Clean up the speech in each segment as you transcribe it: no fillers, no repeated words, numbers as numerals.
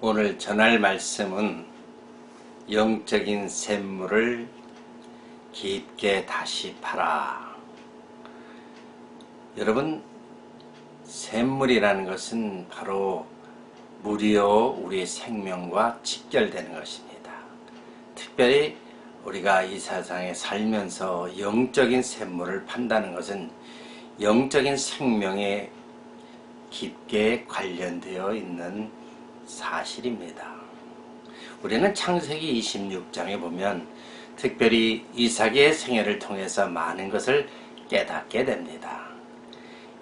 오늘 전할 말씀은 영적인 샘물을 깊게 다시 팔아. 여러분, 샘물이라는 것은 바로 물이요 우리의 생명과 직결되는 것입니다. 특별히 우리가 이 세상에 살면서 영적인 샘물을 판다는 것은 영적인 생명에 깊게 관련되어 있는 사실입니다. 우리는 창세기 26장에 보면 특별히 이삭의 생애를 통해서 많은 것을 깨닫게 됩니다.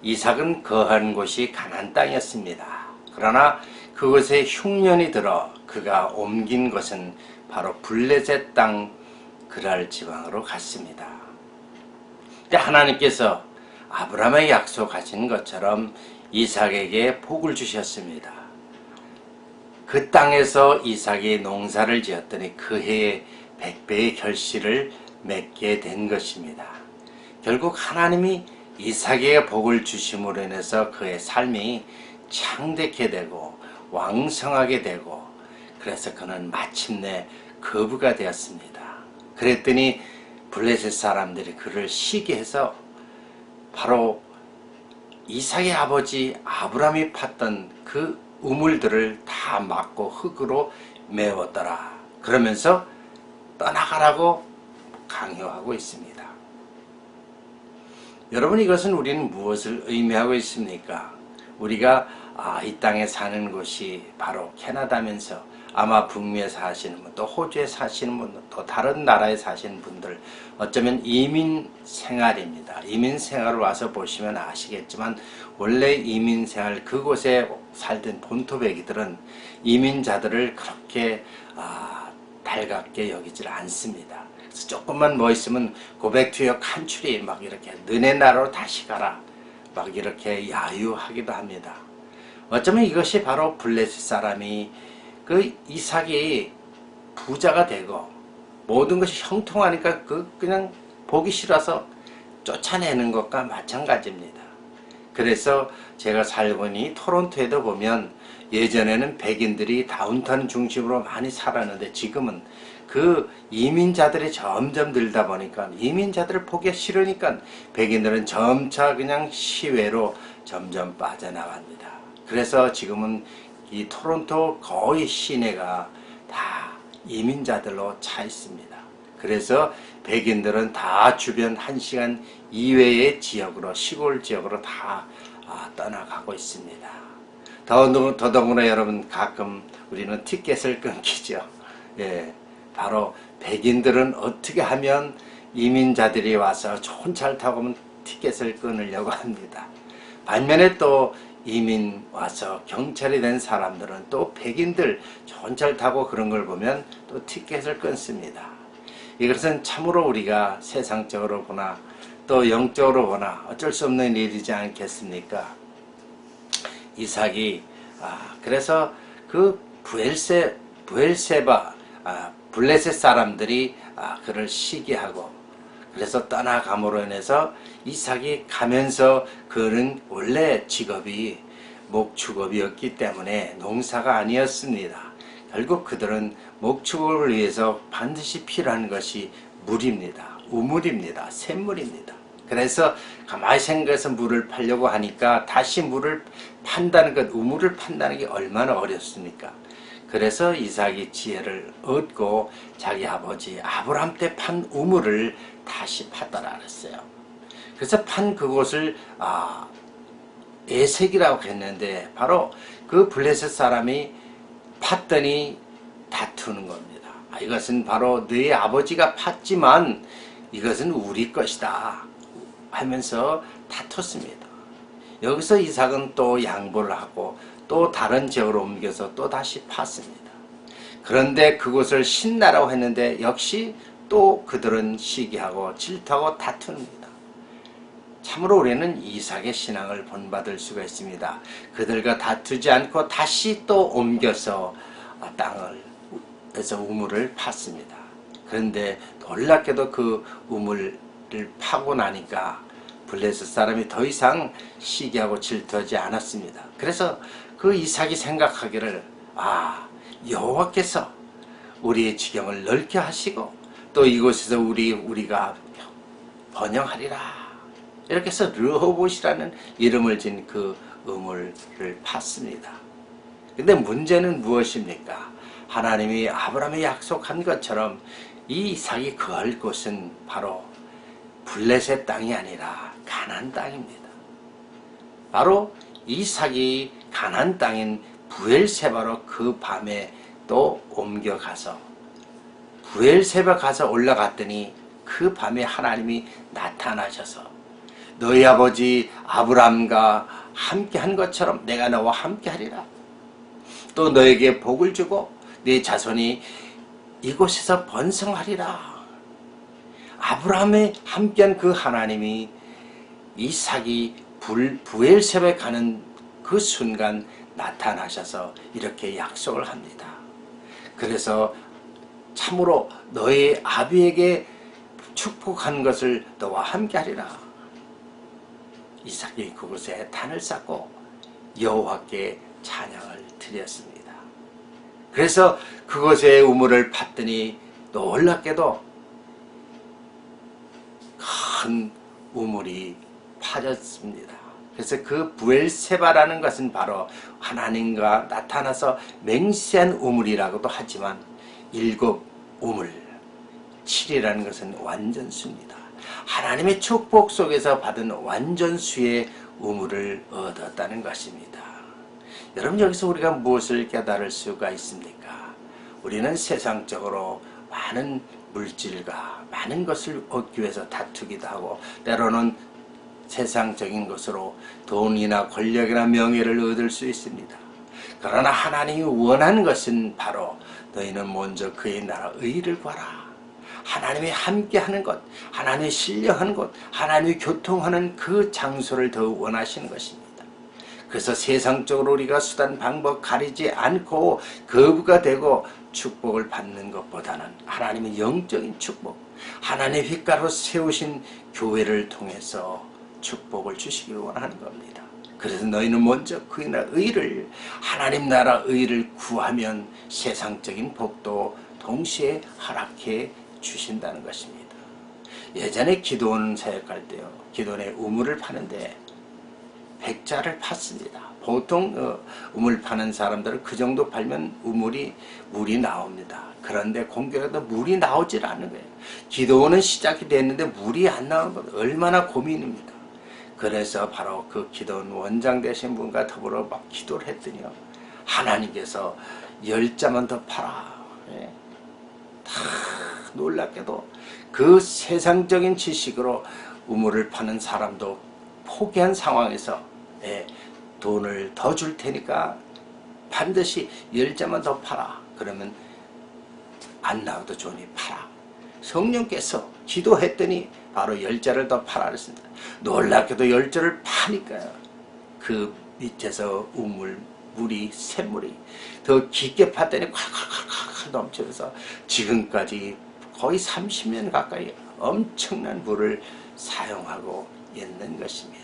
이삭은 거한 곳이 가나안 땅이었습니다. 그러나 그곳에 흉년이 들어 그가 옮긴 것은 바로 블레셋 땅 그랄 지방으로 갔습니다. 근데 하나님께서 아브라함에게 약속하신 것처럼 이삭에게 복을 주셨습니다. 그 땅에서 이삭이 농사를 지었더니 그 해에 100배의 결실을 맺게 된 것입니다. 결국 하나님이 이삭에게 복을 주심으로 인해서 그의 삶이 창대케 되고 왕성하게 되고, 그래서 그는 마침내 거부가 되었습니다. 그랬더니 블레셋 사람들이 그를 시기해서 바로 이삭의 아버지 아브라함이 팠던 그 우물들을 다 막고 흙으로 메웠더라. 그러면서 떠나가라고 강요하고 있습니다. 여러분, 이것은 우리는 무엇을 의미하고 있습니까? 우리가 이 땅에 사는 곳이 바로 캐나다면서 아마 북미에 사시는 분, 또 호주에 사시는 분, 또 다른 나라에 사시는 분들, 어쩌면 이민 생활입니다. 이민 생활을 와서 보시면 아시겠지만 원래 이민 생활 그곳에 살던 본토배기들은 이민자들을 그렇게 달갑게 여기질 않습니다. 그래서 조금만 뭐 있으면 고백 투어 칸츄리 막 이렇게 너네 나라로 다시 가라 막 이렇게 야유하기도 합니다. 어쩌면 이것이 바로 블레셋 사람이 그 이삭이 부자가 되고 모든 것이 형통하니까 그냥 보기 싫어서 쫓아내는 것과 마찬가지입니다. 그래서 제가 살고니 토론토에도 보면 예전에는 백인들이 다운타운 중심으로 많이 살았는데 지금은 그 이민자들이 점점 늘다 보니까 이민자들을 보기 싫으니까 백인들은 점차 그냥 시외로 점점 빠져나갑니다. 그래서 지금은 이 토론토 거의 시내가 다 이민자들로 차 있습니다. 그래서 백인들은 다 주변 1시간 이외의 지역으로, 시골 지역으로 다 떠나가고 있습니다. 더더구나 여러분, 가끔 우리는 티켓을 끊기죠. 예, 바로 백인들은 어떻게 하면 이민자들이 와서 좋은 차를 타고 오면 티켓을 끊으려고 합니다. 반면에 또 이민 와서 경찰이 된 사람들은 또 백인들 좋은 차를 타고 그런 걸 보면 또 티켓을 끊습니다. 이것은 참으로 우리가 세상적으로 보나 또 영적으로 보나 어쩔 수 없는 일이지 않겠습니까? 이삭이 그래서 그 블레셋 사람들이 그를 시기하고 그래서 떠나감으로 인해서 이삭이 가면서 그는 원래 직업이 목축업이었기 때문에 농사가 아니었습니다. 결국 그들은 목축업을 위해서 반드시 필요한 것이 물입니다. 우물입니다. 샘물입니다. 그래서 가만히 생각해서 물을 팔려고 하니까 다시 물을 판다는 것, 우물을 판다는 게 얼마나 어렵습니까? 그래서 이삭이 지혜를 얻고 자기 아버지 아브라함 때 판 우물을 다시 팠더라 그랬어요. 그래서 판 그곳을 에색이라고 했는데 바로 그 블레셋 사람이 팠더니 다투는 겁니다. 이것은 바로 너희 아버지가 팠지만 이것은 우리 것이다 하면서 다퉜습니다. 여기서 이삭은 또 양보를 하고 또 다른 지역으로 옮겨서 또 다시 팠습니다. 그런데 그곳을 신나라고 했는데 역시 또 그들은 시기하고 질투하고 다툽니다. 참으로 우리는 이삭의 신앙을 본받을 수가 있습니다. 그들과 다투지 않고 다시 또 옮겨서 땅에서 우물을 팠습니다. 그런데 놀랍게도 그 우물을 파고 나니까 블레셋 사람이 더 이상 시기하고 질투하지 않았습니다. 그래서 그 이삭이 생각하기를 여호와께서 우리의 지경을 넓게 하시고 또 이곳에서 우리가 번영하리라. 이렇게 해서 르호봇이라는 이름을 진 그 우물을 팠습니다. 근데 문제는 무엇입니까? 하나님이 아브라함에 약속한 것처럼 이 이삭이 거할 곳은 바로 블레셋 땅이 아니라 가나안 땅입니다. 바로 이삭이 가나안 땅인 브엘세바로 그 밤에 또 옮겨가서 브엘세바 가서 올라갔더니 그 밤에 하나님이 나타나셔서 너희 아버지 아브라함과 함께한 것처럼 내가 너와 함께하리라. 또 너에게 복을 주고 네 자손이 이곳에서 번성하리라. 아브라함에 함께한 그 하나님이 이삭이 브엘세바에 가는 그 순간 나타나셔서 이렇게 약속을 합니다. 그래서 참으로 너의 아비에게 축복한 것을 너와 함께하리라. 이삭이 그곳에 단을 쌓고 여호와께 찬양을 드렸습니다. 그래서 그곳에 우물을 팠더니 놀랍게도 큰 우물이 파졌습니다. 그래서 그 브엘세바라는 것은 바로 하나님과 나타나서 맹세한 우물이라고도 하지만 7 우물, 7이라는 것은 완전수입니다. 하나님의 축복 속에서 받은 완전수의 우물을 얻었다는 것입니다. 여러분, 여기서 우리가 무엇을 깨달을 수가 있습니까? 우리는 세상적으로 많은 물질과 많은 것을 얻기 위해서 다투기도 하고 때로는 세상적인 것으로 돈이나 권력이나 명예를 얻을 수 있습니다. 그러나 하나님이 원하는 것은 바로 너희는 먼저 그의 나라 의를 구하라. 하나님이 함께하는 것, 하나님이 신령한 것, 하나님이 교통하는 그 장소를 더 원하시는 것입니다. 그래서 세상적으로 우리가 수단 방법 가리지 않고 거부가 되고 축복을 받는 것보다는 하나님의 영적인 축복, 하나님의 휘가로 세우신 교회를 통해서 축복을 주시길 원하는 겁니다. 그래서 너희는 먼저 그의 나라 의를, 하나님 나라 의를 구하면 세상적인 복도 동시에 허락해 주신다는 것입니다. 예전에 기도원 사역할 때요, 기도원에 우물을 파는데 백자를 팠습니다. 보통 우물 파는 사람들은 그 정도 팔면 물이 나옵니다. 그런데 공교롭게도 물이 나오질 않는 거예요. 기도원은 시작이 됐는데 물이 안 나오는 것, 얼마나 고민입니다. 그래서 바로 그 기도원 원장 되신 분과 더불어 막 기도를 했더니요, 하나님께서 10자만 더 팔아. 예. 다 놀랍게도 그 세상적인 지식으로 우물을 파는 사람도 포기한 상황에서 돈을 더 줄 테니까 반드시 10자만 더 팔아. 그러면 안 나와도 좋으니 팔아. 성령께서 기도했더니 바로 10자를 더 팔아 그랬습니다. 놀랍게도 10자를 파니까요, 그 밑에서 물이 샘물이 더 깊게 팠더니 콱콱콱콱 넘쳐서 지금까지 거의 30년 가까이 엄청난 물을 사용하고 있는 것입니다.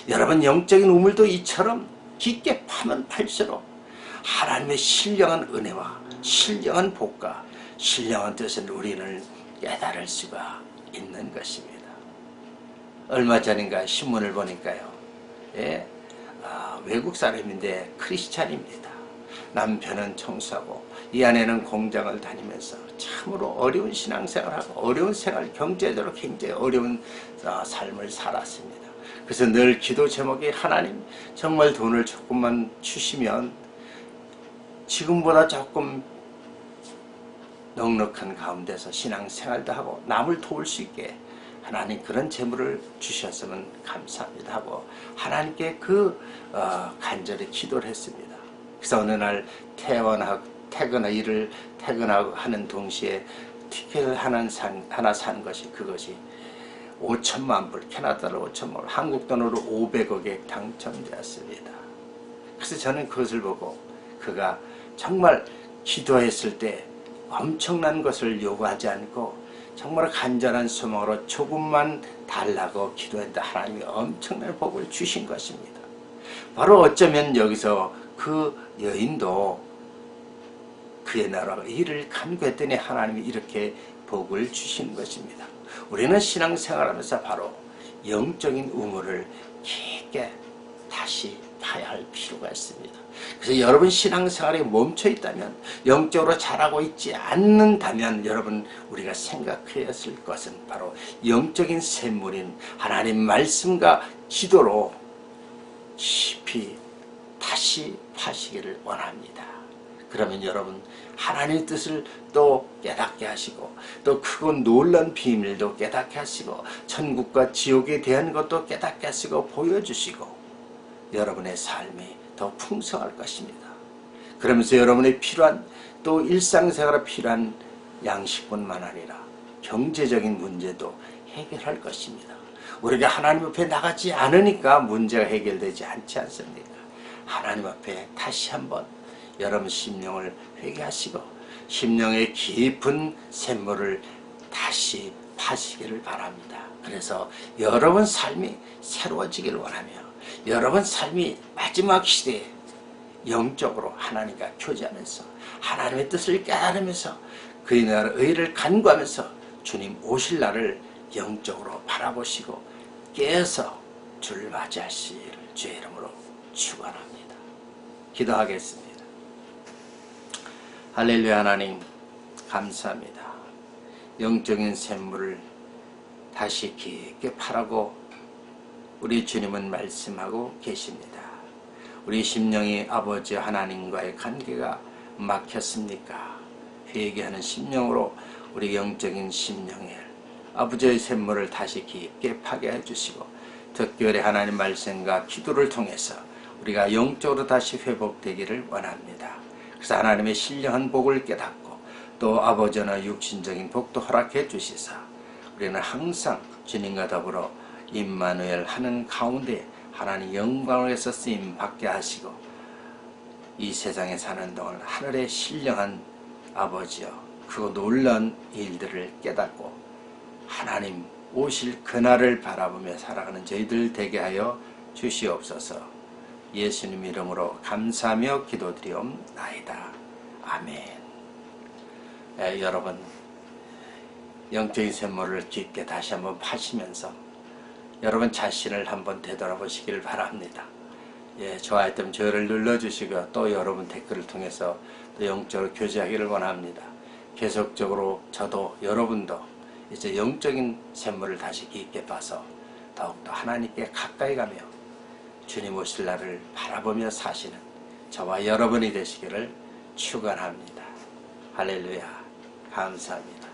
여러분, 영적인 우물도 이처럼 깊게 파면 팔수록 하나님의 신령한 은혜와 신령한 복과 신령한 뜻을 우리는 깨달을 수가 있는 것입니다. 얼마 전인가 신문을 보니까요, 외국 사람인데 크리스찬입니다. 남편은 청소하고 이 아내는 공장을 다니면서 참으로 어려운 신앙생활하고 어려운 생활, 경제적으로 굉장히 어려운 삶을 살았습니다. 그래서 늘 기도 제목이 하나님 정말 돈을 조금만 주시면 지금보다 조금 넉넉한 가운데서 신앙생활도 하고 남을 도울 수 있게 하나님 그런 재물을 주셨으면 감사합니다 하고 하나님께 간절히 기도를 했습니다. 그래서 어느 날 일을 퇴근하고 하는 동시에 티켓을 하나 산 것이, 그것이 5천만 불, 캐나다로 5천만 불, 한국 돈으로 500억에 당첨되었습니다. 그래서 저는 그것을 보고 그가 정말 기도했을 때 엄청난 것을 요구하지 않고 정말 간절한 소망으로 조금만 달라고 기도했다. 하나님이 엄청난 복을 주신 것입니다. 바로 어쩌면 여기서 그 여인도 그의 나라와 의를 간구했더니 하나님이 이렇게 복을 주시는 것입니다. 우리는 신앙생활하면서 바로 영적인 우물을 깊게 다시 파야 할 필요가 있습니다. 그래서 여러분 신앙생활에 멈춰 있다면, 영적으로 자라고 있지 않는다면 여러분 우리가 생각해야 할 것은 바로 영적인 샘물인 하나님 말씀과 기도로 깊이 다시 파시기를 원합니다. 그러면 여러분 하나님의 뜻을 또 깨닫게 하시고, 또 크고 놀라운 비밀도 깨닫게 하시고, 천국과 지옥에 대한 것도 깨닫게 하시고 보여주시고, 여러분의 삶이 더 풍성할 것입니다. 그러면서 여러분의 필요한, 또 일상생활에 필요한 양식뿐만 아니라 경제적인 문제도 해결할 것입니다. 우리가 하나님 앞에 나가지 않으니까 문제가 해결되지 않지 않습니까? 하나님 앞에 다시 한번 여러분 심령을 회개하시고 심령의 깊은 샘물을 다시 파시기를 바랍니다. 그래서 여러분 삶이 새로워지기를 원하며, 여러분 삶이 마지막 시대에 영적으로 하나님과 교제하면서 하나님의 뜻을 깨달으면서 그의 나라 의를 간구하면서 주님 오실 날을 영적으로 바라보시고 깨어서 주를 맞이하시기를 주의 이름으로 축원합니다. 기도하겠습니다. 할렐루야. 하나님 감사합니다. 영적인 샘물을 다시 깊게 파라고 우리 주님은 말씀하고 계십니다. 우리 심령이 아버지 하나님과의 관계가 막혔습니까? 회개하는 심령으로 우리 영적인 심령에 아버지의 샘물을 다시 깊게 파게 해주시고, 특별히 하나님 말씀과 기도를 통해서 우리가 영적으로 다시 회복되기를 원합니다. 그래서 하나님의 신령한 복을 깨닫고 또 아버지나 육신적인 복도 허락해 주시사 우리는 항상 주님과 더불어 임마누엘 하는 가운데 하나님 영광을 위해서 쓰임 받게 하시고, 이 세상에 사는 동안 하늘의 신령한 아버지여 그 놀라운 일들을 깨닫고 하나님 오실 그날을 바라보며 살아가는 저희들 되게 하여 주시옵소서. 예수님 이름으로 감사하며 기도드리옵나이다. 아멘. 여러분 영적인 샘물을 깊게 다시 한번 파시면서 여러분 자신을 한번 되돌아보시길 바랍니다. 좋아했다면 저를 눌러주시고 또 여러분 댓글을 통해서 또 영적으로 교제하기를 원합니다. 계속적으로 저도 여러분도 이제 영적인 샘물을 다시 깊게 봐서 더욱더 하나님께 가까이 가며 주님 오실 날을 바라보며 사시는 저와 여러분이 되시기를 축원합니다. 할렐루야. 감사합니다.